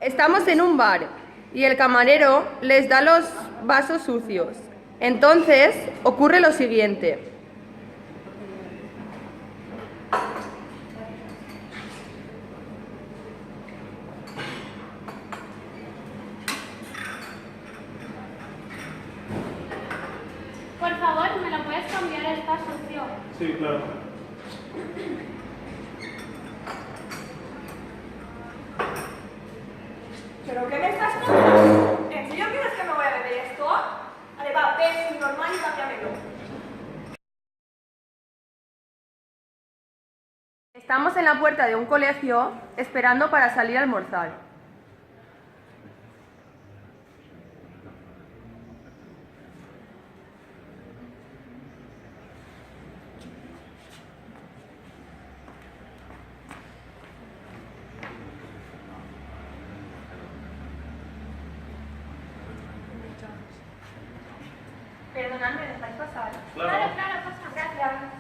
Estamos en un bar y el camarero les da los vasos sucios. Entonces ocurre lo siguiente. Por favor, ¿me lo puedes cambiar? Está sucio. Sí, claro. ¿Pero qué me estás contando? ¿En serio piensas que me voy a beber esto? Vale, va, ve, sin normal y cámbiamelo. Estamos en la puerta de un colegio esperando para salir a almorzar. Perdonadme, ¿me dejáis pasar? Claro, claro, pasa. Gracias.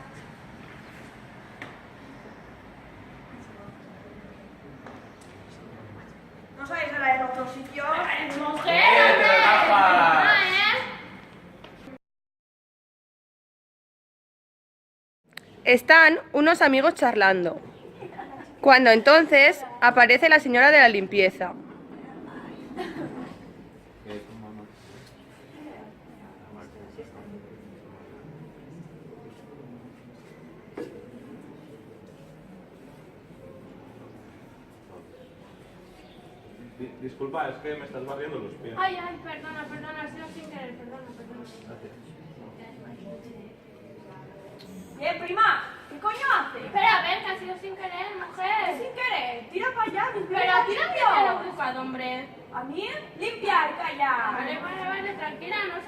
¿No sabéis de la del otro sitio? ¡Mujer! Están unos amigos charlando, cuando entonces aparece la señora de la limpieza. Disculpa, es que me estás barriendo los pies. Ay, perdona, ha sido sin querer, perdona. Gracias. Prima, ¿qué coño haces? Pero a ver, que ha sido sin querer, mujer. Sin querer, tira para allá, limpia. Pero a ti no te lo he buscado, hombre. ¿A mí? Limpiar, calla. Vale, tranquila, no